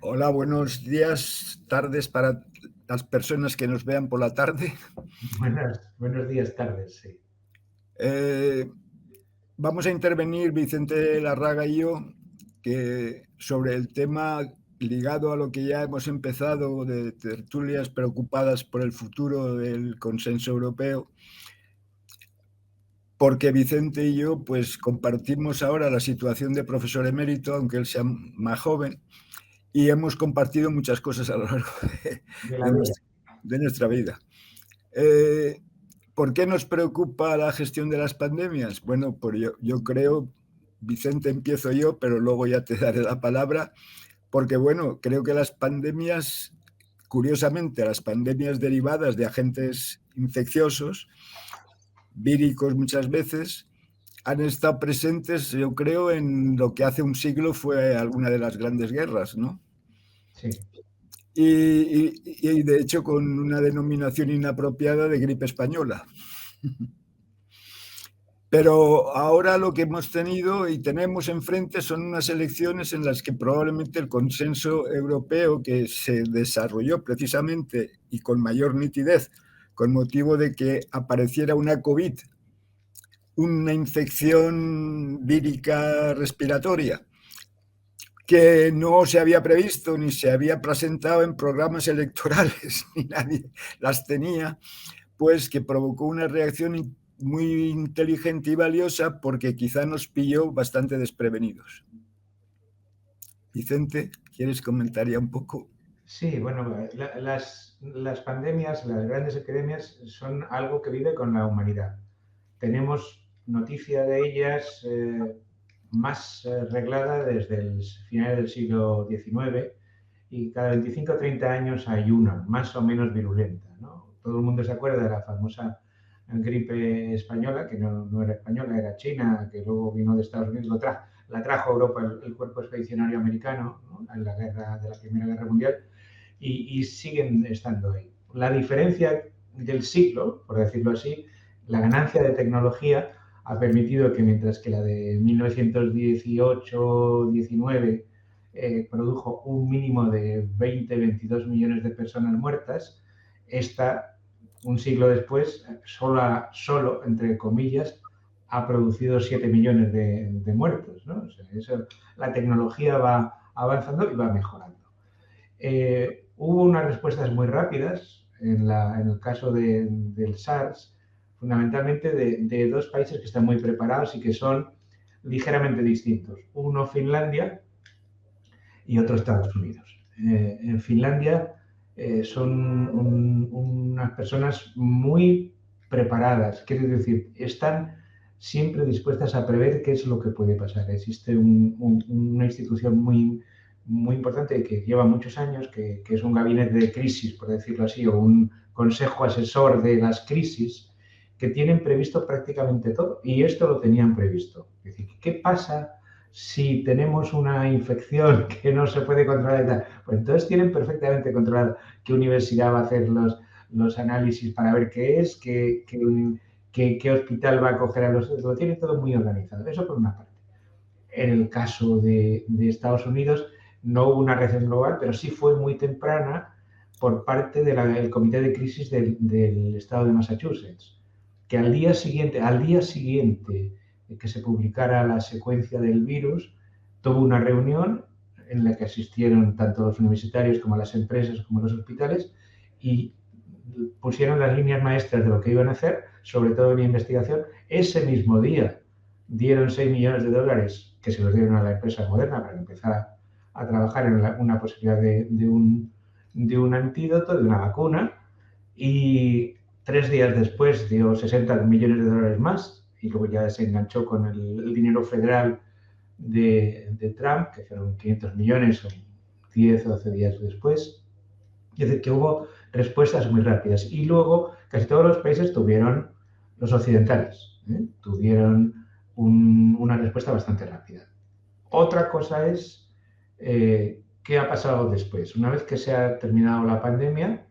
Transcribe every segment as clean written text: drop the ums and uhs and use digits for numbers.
Hola, buenos días, tardes para las personas que nos vean por la tarde. Buenos días, tardes, sí. Eh, Vamos a intervenir Vicente Larraga y yo sobre el tema ligado a lo que ya hemos empezado de tertulias preocupadas por el futuro del consenso europeo, porque Vicente y yo pues compartimos ahora la situación de profesor emérito, aunque él sea más joven, y hemos compartido muchas cosas a lo largo de, De la de vida. nuestra, de nuestra vida. Eh, ¿Por qué nos preocupa la gestión de las pandemias? Bueno, pues yo creo, Vicente, empiezo yo, pero luego ya te daré la palabra, porque bueno, creo que las pandemias, curiosamente, las pandemias derivadas de agentes infecciosos, víricos muchas veces, han estado presentes, yo creo, en lo que hace un siglo fue alguna de las grandes guerras, ¿no? Sí, Y de hecho con una denominación inapropiada de gripe española. Pero ahora lo que hemos tenido y tenemos enfrente son unas elecciones en las que probablemente el consenso europeo que se desarrolló precisamente y con mayor nitidez con motivo de que apareciera una COVID, una infección vírica respiratoria, que no se había previsto ni se había presentado en programas electorales, ni nadie las tenía, pues que provocó una reacción muy inteligente y valiosa porque quizá nos pilló bastante desprevenidos. Vicente, ¿quieres comentar ya un poco? sí, bueno, las pandemias, las grandes epidemias son algo que vive con la humanidad. Tenemos noticia de ellas más reglada desde el final del siglo XIX y cada 25 o 30 años hay una, más o menos virulenta, ¿no? Todo el mundo se acuerda de la famosa gripe española, que no era española, era china, que luego vino de Estados Unidos, la trajo a Europa el cuerpo expedicionario americano, ¿no? En la guerra de la Primera Guerra Mundial, y siguen estando ahí. La diferencia del siglo, por decirlo así, la ganancia de tecnología ha permitido que mientras que la de 1918-19 produjo un mínimo de 20-22 millones de personas muertas, esta, un siglo después, solo entre comillas, ha producido 7 millones de muertos, ¿no? O sea, la tecnología va avanzando y va mejorando. Hubo unas respuestas muy rápidas en el caso del SARS, fundamentalmente de dos países que están muy preparados y que son ligeramente distintos. Uno Finlandia y otro Estados Unidos. En Finlandia son unas personas muy preparadas, quiero decir, están siempre dispuestas a prever qué es lo que puede pasar. Existe una institución muy importante que lleva muchos años, que es un gabinete de crisis, por decirlo así, o un consejo asesor de las crisis, que tienen previsto prácticamente todo. Y esto lo tenían previsto. Es decir, ¿qué pasa si tenemos una infección que no se puede controlar y tal? Pues entonces tienen perfectamente controlado qué universidad va a hacer los análisis para ver qué es, qué hospital va a acoger a los... Lo tienen todo muy organizado. Eso por una parte. En el caso de Estados Unidos no hubo una reacción global, pero sí fue muy temprana por parte del comité de crisis del estado de Massachusetts, que al día siguiente de que se publicara la secuencia del virus, tuvo una reunión en la que asistieron tanto los universitarios como las empresas como los hospitales y pusieron las líneas maestras de lo que iban a hacer, sobre todo en investigación. Ese mismo día dieron 6 millones de dólares que se los dieron a la empresa Moderna para empezar a trabajar en una posibilidad de un antídoto, de una vacuna, y 3 días después dio 60 millones de dólares más y luego ya se enganchó con el dinero federal de Trump, que fueron 500 millones o 10 o 12 días después. Es decir, que hubo respuestas muy rápidas. Y luego casi todos los países tuvieron, los occidentales, tuvieron una respuesta bastante rápida. Otra cosa es qué ha pasado después. Una vez que se ha terminado la pandemia,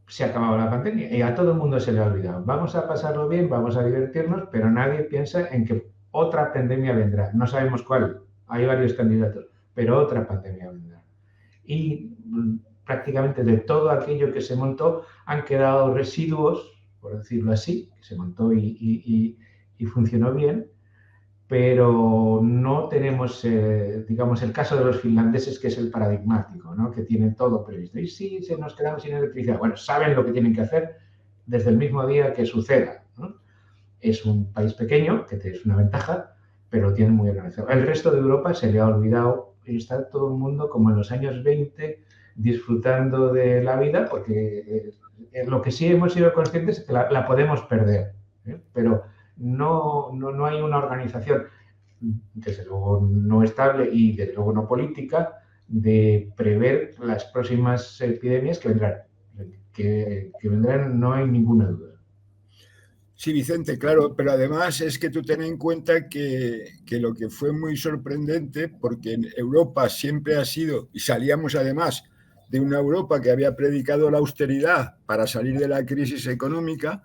se ha acabado la pandemia y a todo el mundo se le ha olvidado. Vamos a pasarlo bien, vamos a divertirnos, pero nadie piensa en que otra pandemia vendrá. No sabemos cuál, hay varios candidatos, pero otra pandemia vendrá. y prácticamente de todo aquello que se montó han quedado residuos, por decirlo así, que se montó y funcionó bien, pero no tenemos, digamos, el caso de los finlandeses, que es el paradigmático, ¿no? Que tienen todo previsto. Y sí, se nos quedamos sin electricidad. Bueno, saben lo que tienen que hacer desde el mismo día que suceda, ¿no? Es un país pequeño, que es una ventaja, pero lo tienen muy organizado. El resto de Europa se le ha olvidado y está todo el mundo como en los años 20 disfrutando de la vida, porque lo que sí hemos sido conscientes es que la podemos perder, pero no hay una organización, desde luego no estable y desde luego no política, de prever las próximas epidemias que vendrán. Que vendrán, no hay ninguna duda. Sí, Vicente, claro, pero además es que tú ten en cuenta que lo que fue muy sorprendente, porque en Europa siempre ha sido, y salíamos además de una Europa que había predicado la austeridad para salir de la crisis económica,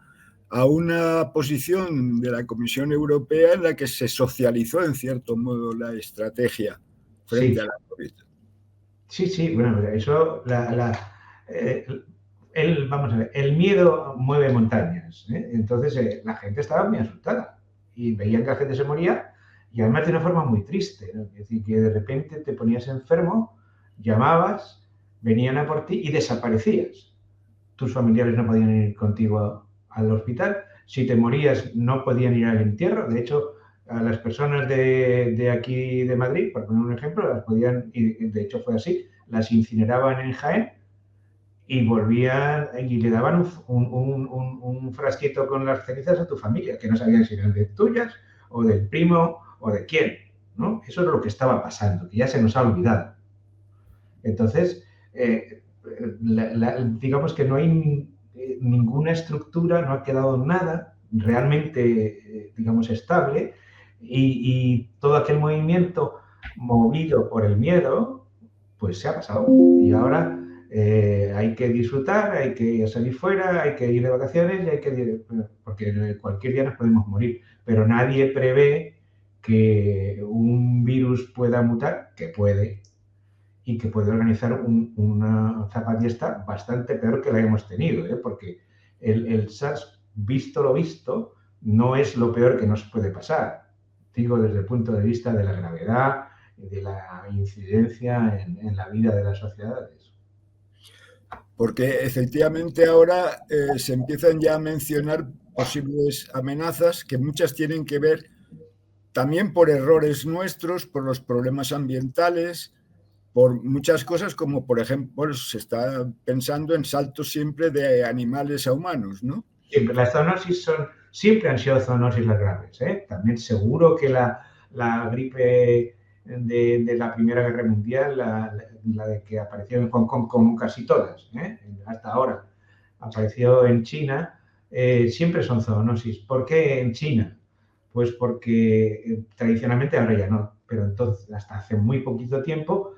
a una posición de la Comisión Europea en la que se socializó en cierto modo la estrategia frente a la COVID. Sí, bueno, eso, vamos a ver, el miedo mueve montañas, ¿eh? Entonces la gente estaba muy asustada y veían que la gente se moría y además de una forma muy triste, ¿no? Es decir, que de repente te ponías enfermo, llamabas, venían a por ti y desaparecías. Tus familiares no podían ir contigo al hospital. Si te morías, no podían ir al entierro. De hecho, a las personas de aquí de Madrid, por poner un ejemplo, las podían, y de hecho fue así, las incineraban en Jaén y volvían y le daban un frasquito con las cenizas a tu familia, que no sabían si eran de tuyas o del primo o de quién, ¿no? Eso es lo que estaba pasando, que ya se nos ha olvidado. Entonces, digamos que no hay ninguna estructura, no ha quedado nada realmente, digamos, estable y todo aquel movimiento movido por el miedo, pues se ha pasado. Y ahora hay que disfrutar, hay que salir fuera, hay que ir de vacaciones, y hay que porque cualquier día nos podemos morir, pero nadie prevé que un virus pueda mutar, que puede, y que puede organizar una zapafiesta bastante peor que la hemos tenido, ¿eh? Porque el SARS, visto lo visto, no es lo peor que nos puede pasar. Digo, desde el punto de vista de la gravedad, de la incidencia en la vida de las sociedades. Porque efectivamente ahora se empiezan ya a mencionar posibles amenazas que muchas tienen que ver también por errores nuestros, por los problemas ambientales, por muchas cosas, como por ejemplo se está pensando en saltos siempre de animales a humanos, ¿no? Siempre, las zoonosis siempre han sido zoonosis las graves, ¿eh? También seguro que la gripe de la Primera Guerra Mundial, la de que apareció en Hong Kong, como casi todas, ¿eh? Hasta ahora, apareció en China, siempre son zoonosis. ¿Por qué en China? Pues porque tradicionalmente, ahora ya no, pero entonces hasta hace muy poquito tiempo,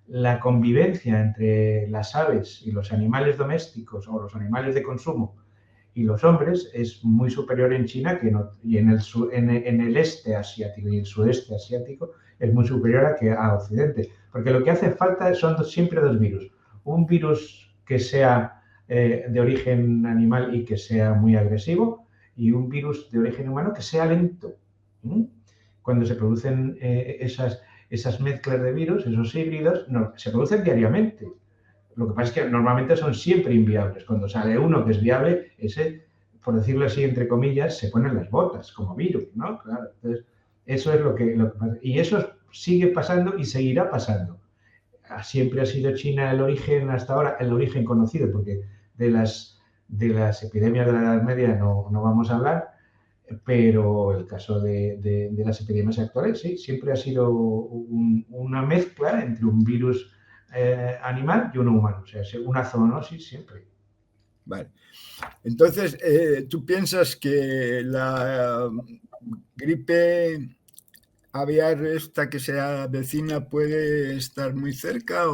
la convivencia entre las aves y los animales domésticos o los animales de consumo y los hombres es muy superior en China que y en el este asiático y el sudeste asiático es muy superior a Occidente. Porque lo que hace falta son siempre dos virus. Un virus que sea de origen animal y que sea muy agresivo, y un virus de origen humano que sea lento. Cuando se producen esas mezclas de virus, esos híbridos, se producen diariamente. Lo que pasa es que normalmente son siempre inviables. Cuando sale uno que es viable, ese, por decirlo así, entre comillas, se ponen las botas como virus, ¿no? Claro, entonces, eso es lo que pasa. Y eso sigue pasando y seguirá pasando. Siempre ha sido China el origen, hasta ahora, el origen conocido, porque de las epidemias de la Edad Media no vamos a hablar, pero el caso de las epidemias actuales, sí, siempre ha sido una mezcla entre un virus animal y uno humano, o sea, una zoonosis siempre. Vale. Entonces, ¿tú piensas que la gripe aviar esta que se avecina puede estar muy cerca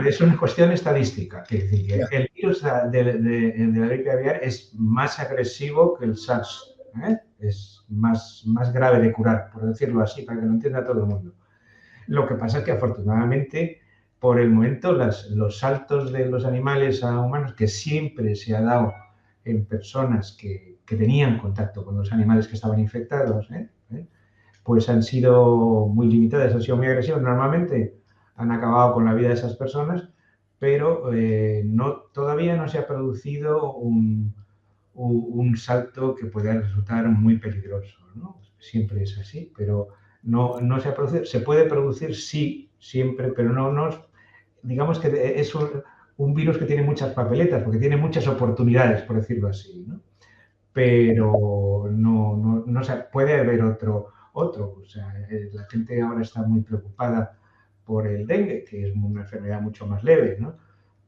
Es una cuestión estadística, es decir, que el virus de la gripe aviar es más agresivo que el SARS, ¿eh? Es más grave de curar, por decirlo así, para que lo entienda todo el mundo. Lo que pasa es que afortunadamente, por el momento, los saltos de los animales a humanos, que siempre se ha dado en personas que tenían contacto con los animales que estaban infectados, pues han sido muy limitadas, han sido muy agresivas. Normalmente han acabado con la vida de esas personas, pero todavía no se ha producido un salto que pueda resultar muy peligroso, ¿no? Siempre es así, pero no se ha producido. Se puede producir, sí, siempre, pero no digamos que es un virus que tiene muchas papeletas, porque tiene muchas oportunidades, por decirlo así, ¿no? Pero no puede haber otro. O sea, la gente ahora está muy preocupada por el dengue, que es una enfermedad mucho más leve, ¿no?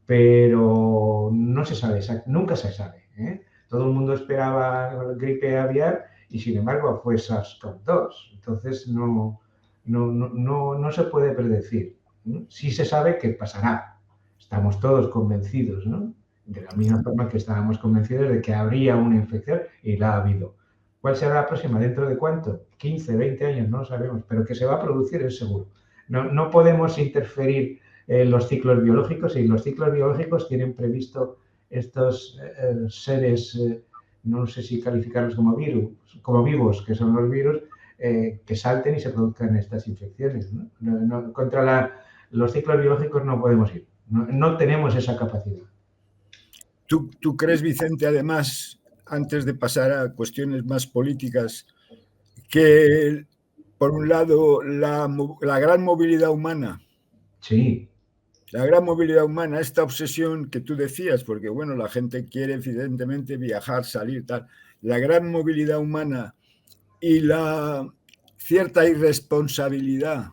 Pero no se sabe, nunca se sabe, ¿eh? Todo el mundo esperaba gripe aviar y sin embargo fue SARS-CoV-2. Entonces no se puede predecir, ¿no? Sí se sabe que pasará. Estamos todos convencidos, ¿no? De la misma forma que estábamos convencidos de que habría una infección y la ha habido. ¿Cuál será la próxima? ¿Dentro de cuánto? 15, 20 años, no lo sabemos, pero que se va a producir es seguro. No podemos interferir los ciclos biológicos, y los ciclos biológicos tienen previsto estos seres, no sé si calificarlos como virus, como vivos, que son los virus, que salten y se produzcan estas infecciones, ¿no? Contra los ciclos biológicos no podemos ir, no tenemos esa capacidad. ¿Tú crees, Vicente, además, antes de pasar a cuestiones más políticas, que por un lado la gran movilidad humana, sí, la gran movilidad humana, esta obsesión que tú decías, porque bueno, la gente quiere evidentemente viajar, salir, tal, la gran movilidad humana y la cierta irresponsabilidad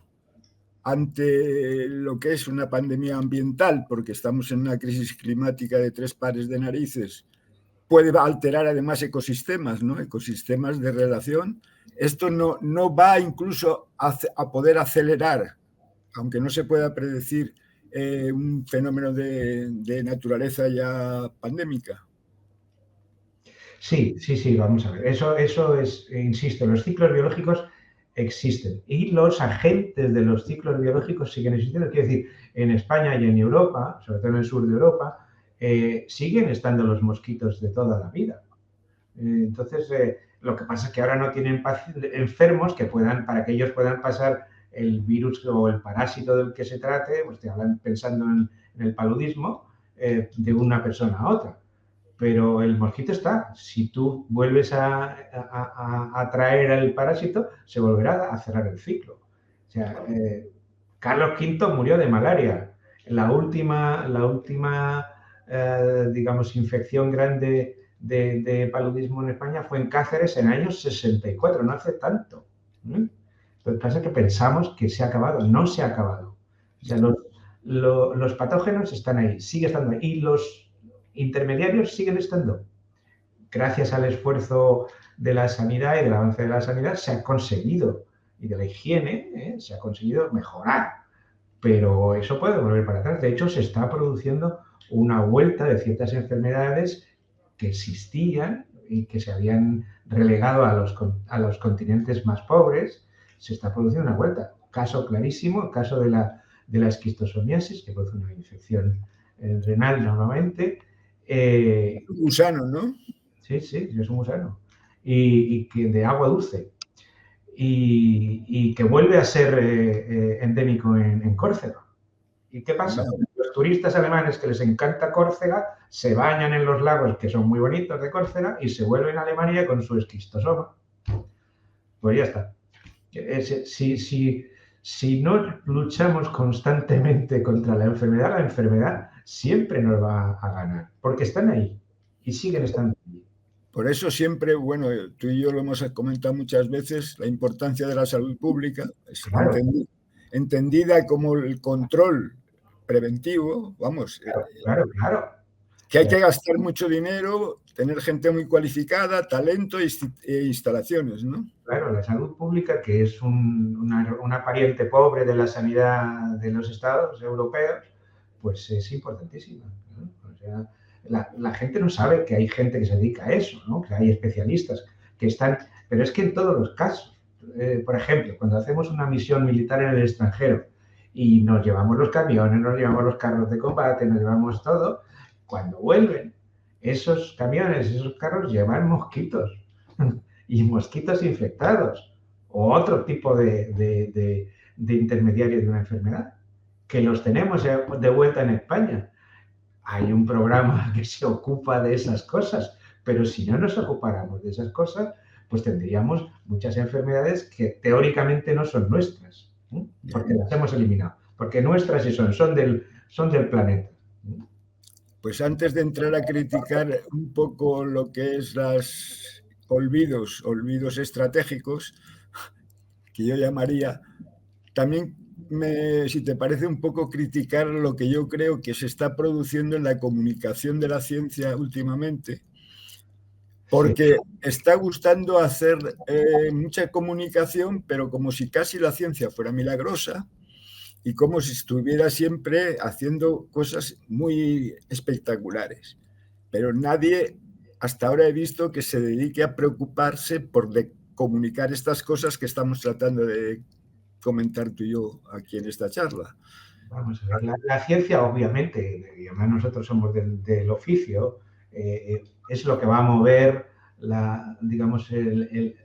ante lo que es una pandemia ambiental, porque estamos en una crisis climática de 3 pares de narices, puede alterar además ecosistemas, ¿no? Ecosistemas de relación. Esto no va incluso a poder acelerar, aunque no se pueda predecir un fenómeno de naturaleza ya pandémica. Sí, vamos a ver. Eso es, insisto, los ciclos biológicos existen y los agentes de los ciclos biológicos siguen existiendo. Quiero decir, en España y en Europa, sobre todo en el sur de Europa, siguen estando los mosquitos de toda la vida. Entonces, lo que pasa es que ahora no tienen enfermos para que ellos puedan pasar el virus o el parásito del que se trate, pues te hablan pensando en el paludismo, de una persona a otra. Pero el mosquito está. Si tú vuelves a traer al parásito, se volverá a cerrar el ciclo. O sea, Carlos V murió de malaria. La última digamos, infección grande de paludismo en España fue en Cáceres en años 64, no hace tanto. Lo que pasa es que pensamos que se ha acabado. No se ha acabado. O sea, los patógenos están ahí, sigue estando ahí. Y los intermediarios siguen estando. Gracias al esfuerzo de la sanidad y del avance de la sanidad se ha conseguido, y de la higiene, se ha conseguido mejorar. Pero eso puede volver para atrás. De hecho, se está produciendo una vuelta de ciertas enfermedades que existían y que se habían relegado a los continentes más pobres. Se está produciendo una vuelta. Caso clarísimo, el caso de la esquistosomiasis, que produce una infección renal normalmente. Gusano, ¿no? Sí, es un gusano. Y que de agua dulce. Y que vuelve a ser endémico en Córcega. ¿Y qué pasa? Los turistas alemanes que les encanta Córcega se bañan en los lagos que son muy bonitos de Córcega y se vuelven a Alemania con su esquistosoma. Pues ya está. Si no luchamos constantemente contra la enfermedad siempre nos va a ganar, porque están ahí y siguen estando ahí. Por eso siempre, bueno, tú y yo lo hemos comentado muchas veces, la importancia de la salud pública, es Claro. entendida como el control preventivo, vamos, Claro. que hay que gastar mucho dinero, tener gente muy cualificada, talento e instalaciones, ¿no? Claro, la salud pública, que es una pariente pobre de la sanidad de los estados europeos, pues es importantísima, ¿no? O sea, la gente no sabe que hay gente que se dedica a eso, ¿no? Que hay especialistas que están. Pero es que en todos los casos, por ejemplo, cuando hacemos una misión militar en el extranjero y nos llevamos los camiones, nos llevamos los carros de combate, nos llevamos todo, cuando vuelven, esos camiones, esos carros llevan mosquitos y mosquitos infectados o otro tipo de intermediarios de una enfermedad, que los tenemos de vuelta en España. Hay un programa que se ocupa de esas cosas, pero si no nos ocupáramos de esas cosas, pues tendríamos muchas enfermedades que teóricamente no son nuestras, ¿eh? Porque las hemos eliminado, porque nuestras sí son del planeta. Pues antes de entrar a criticar un poco lo que es los olvidos estratégicos, que yo llamaría, también si te parece un poco criticar lo que yo creo que se está produciendo en la comunicación de la ciencia últimamente, porque está gustando hacer mucha comunicación, pero como si casi la ciencia fuera milagrosa y como si estuviera siempre haciendo cosas muy espectaculares. Pero nadie hasta ahora he visto que se dedique a preocuparse por comunicar estas cosas que estamos tratando de comentar tú y yo aquí en esta charla. Vamos a ver, la ciencia, obviamente, y además nosotros somos del oficio, es lo que va a mover digamos,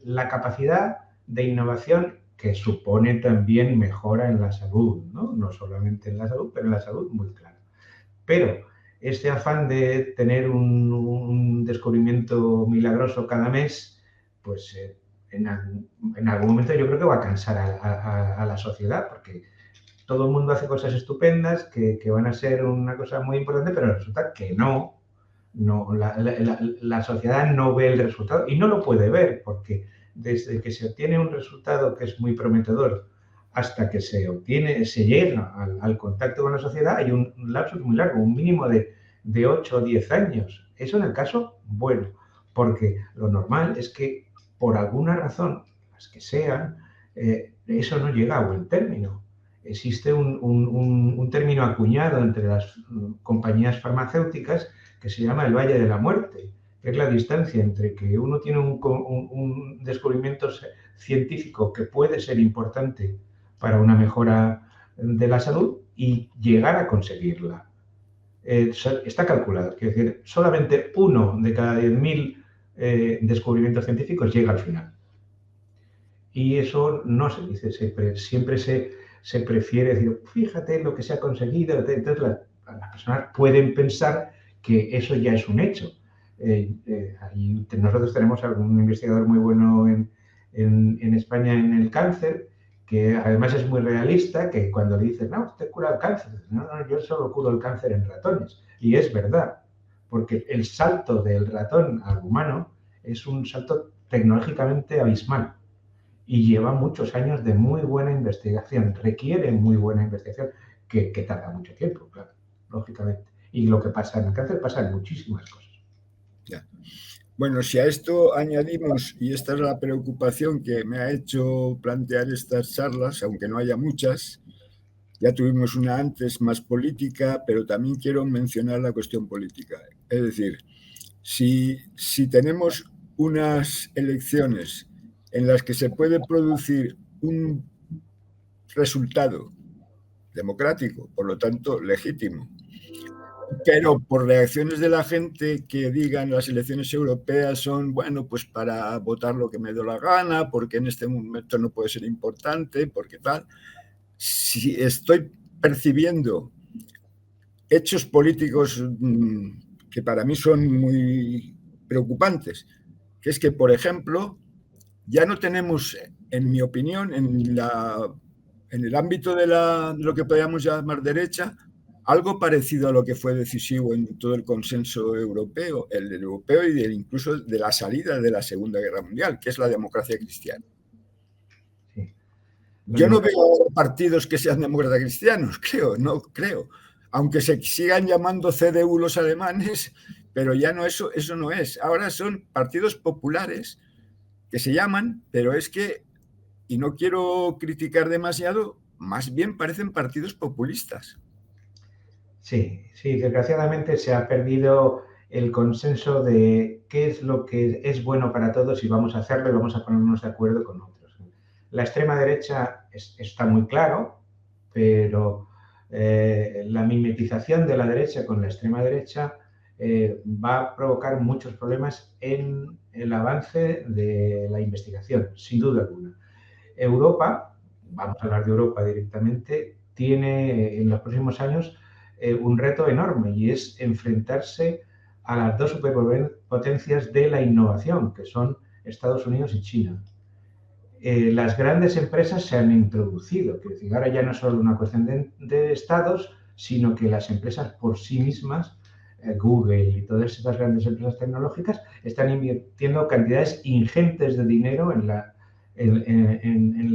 la capacidad de innovación que supone también mejora en la salud, ¿no? No solamente en la salud, pero en la salud muy claro. Pero este afán de tener un descubrimiento milagroso cada mes, pues en algún momento yo creo que va a cansar a la sociedad, porque todo el mundo hace cosas estupendas que van a ser una cosa muy importante, pero resulta que no la sociedad no ve el resultado y no lo puede ver, porque desde que se obtiene un resultado que es muy prometedor hasta que se llega al contacto con la sociedad, hay un lapso muy largo, un mínimo de 8 o 10 años. Eso en el caso bueno, porque lo normal es que por alguna razón, las que sean, eso no llega a buen término. Existe un término acuñado entre las compañías farmacéuticas que se llama el Valle de la Muerte, que es la distancia entre que uno tiene un descubrimiento científico que puede ser importante para una mejora de la salud y llegar a conseguirla. Está calculado, es decir, solamente 1 de cada 10.000 descubrimientos científicos llega al final. Y eso no se dice, siempre se prefiere decir, fíjate lo que se ha conseguido. Entonces las personas pueden pensar que eso ya es un hecho. Nosotros tenemos un investigador muy bueno en España en el cáncer, que además es muy realista, que cuando le dicen, no, usted cura el cáncer, no, yo solo curo el cáncer en ratones. Y es verdad, porque el salto del ratón al humano es un salto tecnológicamente abismal y lleva muchos años de muy buena investigación, requiere muy buena investigación, que tarda mucho tiempo, claro, lógicamente. Y lo que pasa en el cáncer pasa en muchísimas cosas. Ya. Bueno, si a esto añadimos, y esta es la preocupación que me ha hecho plantear estas charlas, aunque no haya muchas, ya tuvimos una antes más política, pero también quiero mencionar la cuestión política. Es decir, si tenemos unas elecciones en las que se puede producir un resultado democrático, por lo tanto legítimo, pero por reacciones de la gente que digan las elecciones europeas son, bueno, pues para votar lo que me dé la gana, porque en este momento no puede ser importante, porque tal. Si estoy percibiendo hechos políticos que para mí son muy preocupantes, que es que, por ejemplo, ya no tenemos, en mi opinión, en el ámbito de lo que podríamos llamar derecha, algo parecido a lo que fue decisivo en todo el consenso europeo, el europeo y incluso de la salida de la Segunda Guerra Mundial, que es la democracia cristiana. Sí. Yo no veo partidos que sean demócratas cristianos, no creo. Aunque se sigan llamando CDU los alemanes, pero ya no eso no es. Ahora son partidos populares que se llaman, pero es que, y no quiero criticar demasiado, más bien parecen partidos populistas. Sí, desgraciadamente se ha perdido el consenso de qué es lo que es bueno para todos y vamos a hacerlo y vamos a ponernos de acuerdo con otros. la extrema derecha está muy claro, pero la mimetización de la derecha con la extrema derecha va a provocar muchos problemas en el avance de la investigación, sin duda alguna. Europa, vamos a hablar de Europa directamente, tiene en los próximos años un reto enorme y es enfrentarse a las dos superpotencias de la innovación, que son Estados Unidos y China. Las grandes empresas se han introducido, que decir, ahora ya no es solo una cuestión de estados, sino que las empresas por sí mismas, Google y todas estas grandes empresas tecnológicas, están invirtiendo cantidades ingentes de dinero en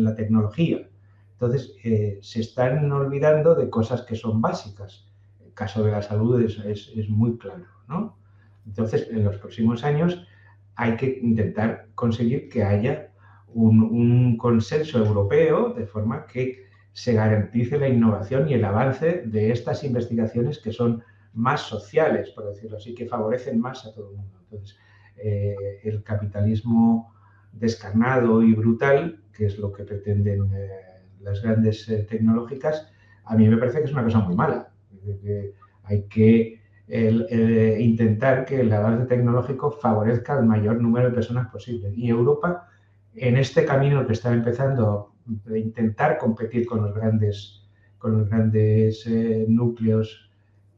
la tecnología. Entonces, se están olvidando de cosas que son básicas. El caso de la salud es muy claro, ¿no? Entonces, en los próximos años hay que intentar conseguir que haya un consenso europeo de forma que se garantice la innovación y el avance de estas investigaciones que son más sociales, por decirlo así, que favorecen más a todo el mundo. Entonces, el capitalismo descarnado y brutal, que es lo que pretenden las grandes tecnológicas, a mí me parece que es una cosa muy mala. Hay que intentar que el avance tecnológico favorezca al mayor número de personas posible. Y Europa, en este camino que está empezando de intentar competir con los grandes núcleos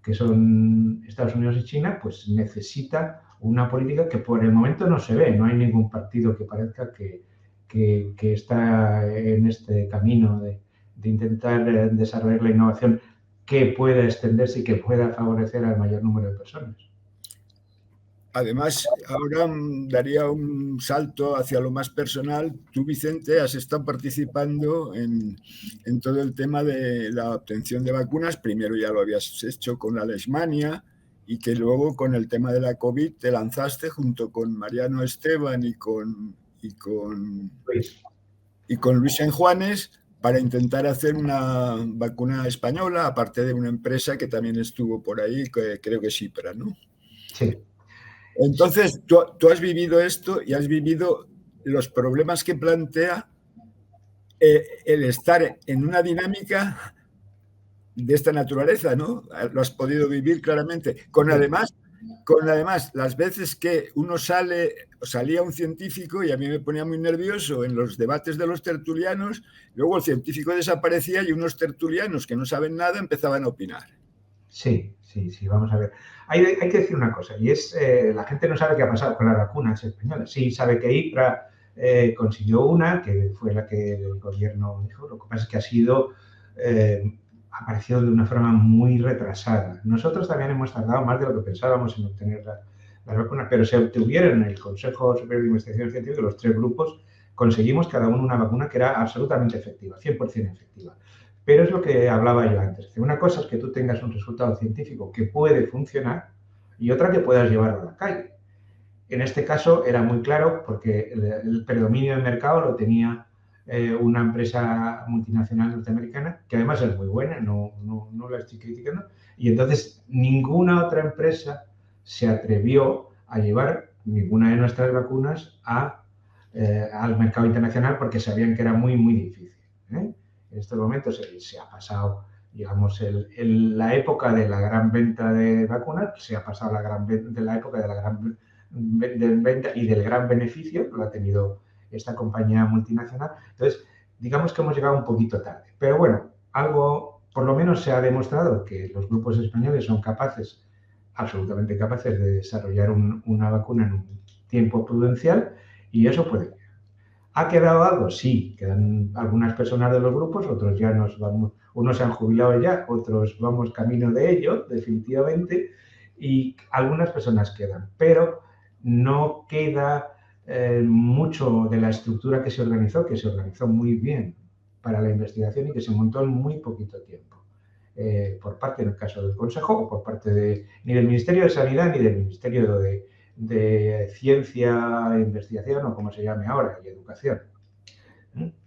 que son Estados Unidos y China, pues necesita una política que por el momento no se ve. No hay ningún partido que parezca que está en este camino de intentar desarrollar la innovación que pueda extenderse y que pueda favorecer al mayor número de personas. Además, ahora daría un salto hacia lo más personal. Tú, Vicente, has estado participando en todo el tema de la obtención de vacunas. Primero ya lo habías hecho con la Leishmania y que luego con el tema de la COVID te lanzaste junto con Mariano Esteban y con Luis Enjuanes para intentar hacer una vacuna española, aparte de una empresa que también estuvo por ahí, que creo que es Cipra, ¿no? Sí. Entonces, tú has vivido esto y has vivido los problemas que plantea el estar en una dinámica de esta naturaleza, ¿no? Lo has podido vivir claramente. Con además las veces que uno salía un científico y a mí me ponía muy nervioso en los debates de los tertulianos, luego el científico desaparecía y unos tertulianos que no saben nada empezaban a opinar. Sí, vamos a ver. Hay que decir una cosa, y es, la gente no sabe qué ha pasado con las vacunas españolas. Sí sabe que IPRA consiguió una, que fue la que el gobierno dijo, lo que pasa es que ha aparecido de una forma muy retrasada. Nosotros también hemos tardado más de lo que pensábamos en obtener las vacunas, pero se obtuvieron en el Consejo Superior de Investigación Científica, los 3 grupos, conseguimos cada uno una vacuna que era absolutamente efectiva, 100% efectiva. Pero es lo que hablaba yo antes. Una cosa es que tú tengas un resultado científico que puede funcionar y otra que puedas llevarlo a la calle. En este caso era muy claro porque el predominio del mercado lo tenía una empresa multinacional norteamericana, que además es muy buena, no la estoy criticando, y entonces ninguna otra empresa se atrevió a llevar ninguna de nuestras vacunas al mercado internacional porque sabían que era muy, muy difícil. En estos momentos se ha pasado, digamos, la época de la gran venta de vacunas, se ha pasado la época de la gran venta y del gran beneficio que lo ha tenido esta compañía multinacional. Entonces, digamos que hemos llegado un poquito tarde. Pero bueno, por lo menos se ha demostrado que los grupos españoles son absolutamente capaces de desarrollar una vacuna en un tiempo prudencial y eso puede. ¿Ha quedado algo? Sí, quedan algunas personas de los grupos, otros ya unos se han jubilado ya, otros vamos camino de ello, definitivamente, y algunas personas quedan, pero no queda mucho de la estructura que se organizó muy bien para la investigación y que se montó en muy poquito tiempo, por parte, en el caso del Consejo, o por parte ni del Ministerio de Sanidad ni del Ministerio de Ciencia e Investigación, o como se llame ahora, y Educación.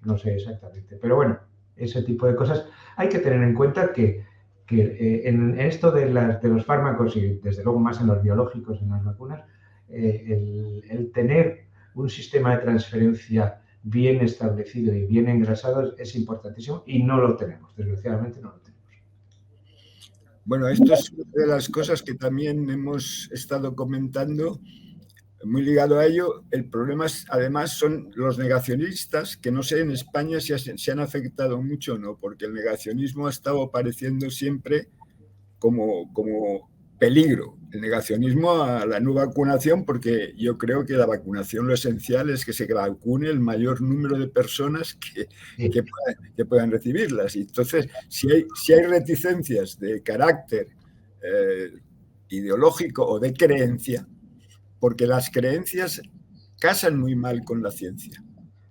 No sé exactamente, pero bueno, ese tipo de cosas hay que tener en cuenta que en esto de los fármacos y desde luego más en los biológicos, en las vacunas, el tener un sistema de transferencia bien establecido y bien engrasado es importantísimo y no lo tenemos, desgraciadamente no lo tenemos. Bueno, esto es una de las cosas que también hemos estado comentando, muy ligado a ello. El problema además son los negacionistas, que no sé en España si se han afectado mucho o no, porque el negacionismo ha estado apareciendo siempre como peligro, el negacionismo a la no vacunación, porque yo creo que la vacunación, lo esencial es que se vacune el mayor número de personas que puedan recibirlas. Y entonces, si hay reticencias de carácter ideológico o de creencia, porque las creencias casan muy mal con la ciencia.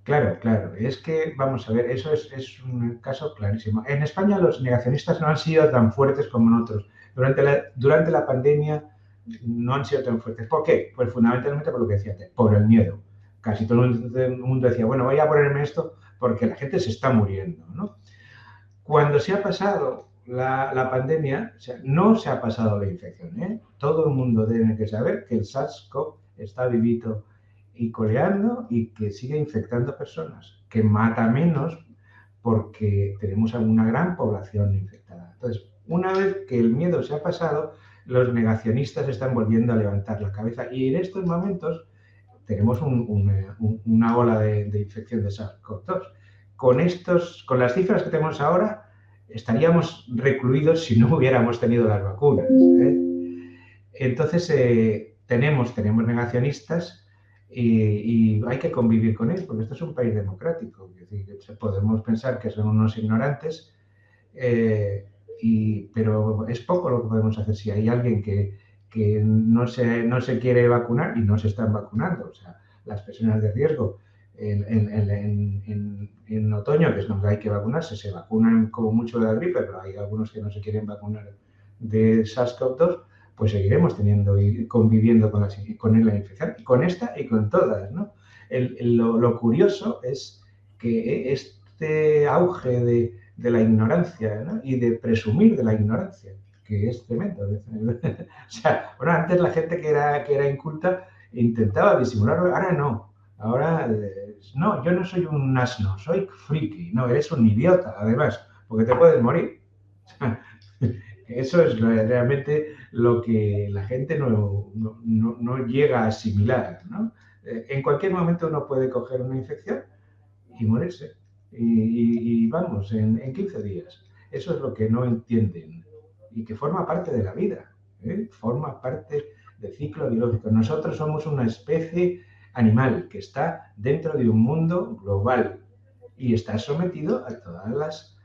Claro, claro. Es que, vamos a ver, eso es un caso clarísimo. En España los negacionistas no han sido tan fuertes como en otros. Durante la pandemia no han sido tan fuertes. ¿Por qué? Pues fundamentalmente por lo que decía antes, por el miedo. Casi todo el mundo decía, bueno, voy a ponerme esto porque la gente se está muriendo, ¿no? Cuando se ha pasado la pandemia, o sea, no se ha pasado la infección, ¿eh? Todo el mundo tiene que saber que el SARS-CoV está vivito y coleando y que sigue infectando personas, que mata menos porque tenemos una gran población infectada. Entonces, una vez que el miedo se ha pasado, los negacionistas están volviendo a levantar la cabeza y en estos momentos tenemos una ola de infección de SARS-CoV-2. Con las cifras que tenemos ahora, estaríamos recluidos si no hubiéramos tenido las vacunas, ¿eh? Entonces, tenemos negacionistas y hay que convivir con ellos, porque esto es un país democrático. Es decir, podemos pensar que son unos ignorantes, pero es poco lo que podemos hacer. Si hay alguien que no se quiere vacunar y no se están vacunando, o sea, las personas de riesgo en otoño, que es donde hay que vacunarse, se vacunan como mucho de la gripe, pero hay algunos que no se quieren vacunar de SARS-CoV-2, pues seguiremos teniendo y conviviendo con la infección, con esta y con todas, ¿no? Lo curioso es que este auge de la ignorancia, ¿no? Y de presumir de la ignorancia, que es tremendo. O sea, bueno, antes la gente que era inculta intentaba disimularlo, ahora no. Ahora, no, yo no soy un asno, soy friki. No, eres un idiota, además, porque te puedes morir. Eso es realmente lo que la gente no llega a asimilar, ¿no? En cualquier momento uno puede coger una infección y morirse. Y vamos, en 15 días. Eso es lo que no entienden y que forma parte de la vida, ¿eh? Forma parte del ciclo biológico. Nosotros somos una especie animal que está dentro de un mundo global y está sometido a todas las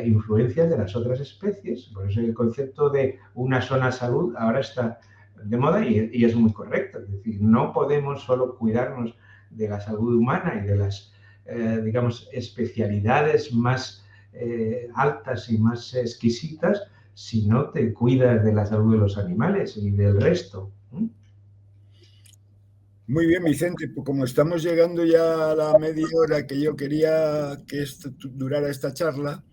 influencias de las otras especies. Por eso el concepto de una zona salud ahora está de moda y es muy correcto. Es decir, no podemos solo cuidarnos de la salud humana y de las, digamos, especialidades más altas y más exquisitas si no te cuidas de la salud de los animales y del resto. Muy bien, Vicente, pues como estamos llegando ya a la media hora que yo quería que durara esta charla,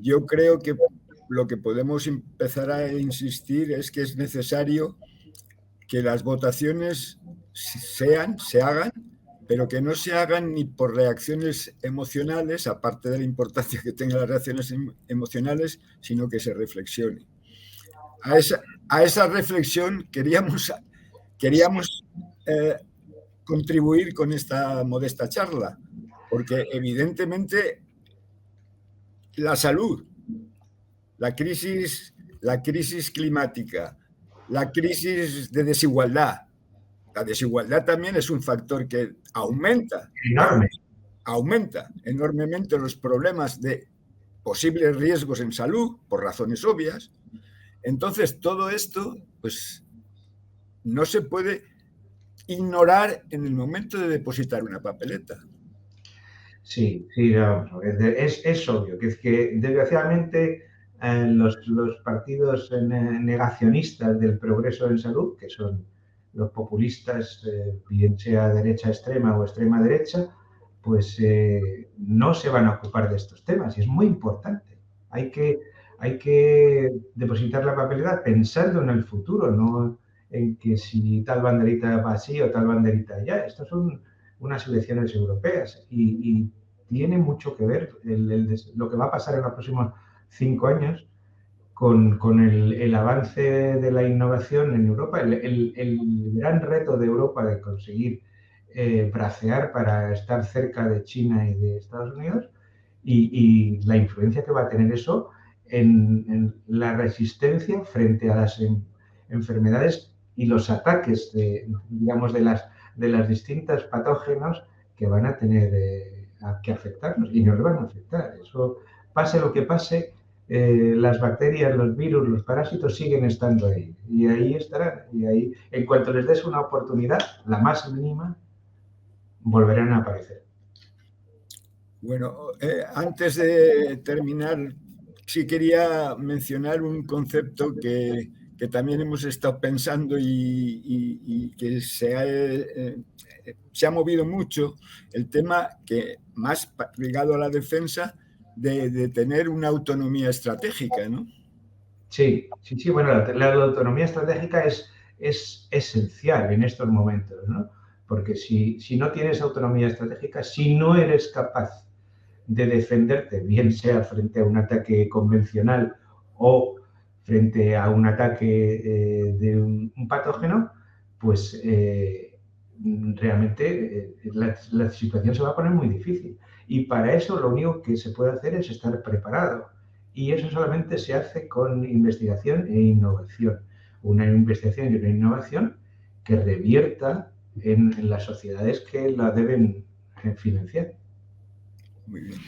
yo creo que lo que podemos empezar a insistir es que es necesario que las votaciones se hagan, pero que no se hagan ni por reacciones emocionales, aparte de la importancia que tengan las reacciones emocionales, sino que se reflexione. A esa reflexión queríamos contribuir con esta modesta charla, porque evidentemente la salud, la crisis climática, la crisis de desigualdad. La desigualdad también es un factor que aumenta enormemente los problemas de posibles riesgos en salud, por razones obvias. Entonces, todo esto, pues, no se puede ignorar en el momento de depositar una papeleta. Sí, vamos a ver, es obvio que desgraciadamente los partidos negacionistas del progreso en salud, que son los populistas, bien sea derecha extrema o extrema derecha, pues no se van a ocupar de estos temas y es muy importante. Hay que depositar la papeleta pensando en el futuro, no en que si tal banderita va así o tal banderita allá. Estos son unas elecciones europeas y tiene mucho que ver lo que va a pasar en los próximos 5 años con el avance de la innovación en Europa. El gran reto de Europa de conseguir bracear para estar cerca de China y de Estados Unidos y la influencia que va a tener eso en la resistencia frente a las enfermedades y los ataques digamos, de las distintas patógenos que van a tener que afectarnos y nos van a afectar. Eso, pase lo que pase, las bacterias, los virus, los parásitos siguen estando ahí y ahí estarán. Y ahí, en cuanto les des una oportunidad, la más mínima, volverán a aparecer. Bueno, antes de terminar, sí quería mencionar un concepto que también hemos estado pensando y que se ha movido mucho, el tema que más ligado a la defensa de tener una autonomía estratégica, ¿no? Sí. Bueno, la autonomía estratégica es esencial en estos momentos, ¿no? Porque si no tienes autonomía estratégica, si no eres capaz de defenderte, bien sea frente a un ataque convencional o frente a un ataque de un patógeno, pues realmente la situación se va a poner muy difícil. Y para eso lo único que se puede hacer es estar preparado. Y eso solamente se hace con investigación e innovación. Una investigación y una innovación que revierta en las sociedades que la deben financiar. Muy bien.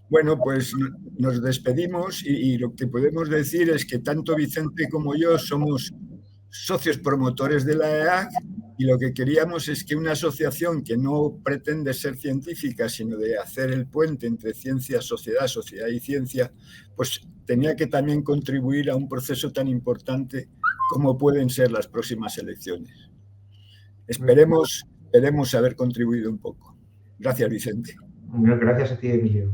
Bueno, pues nos despedimos y lo que podemos decir es que tanto Vicente como yo somos socios promotores de la EAC y lo que queríamos es que una asociación que no pretende ser científica, sino de hacer el puente entre ciencia, sociedad y ciencia, pues tenía que también contribuir a un proceso tan importante como pueden ser las próximas elecciones. Esperemos haber contribuido un poco. Gracias, Vicente. Gracias a ti, Emilio.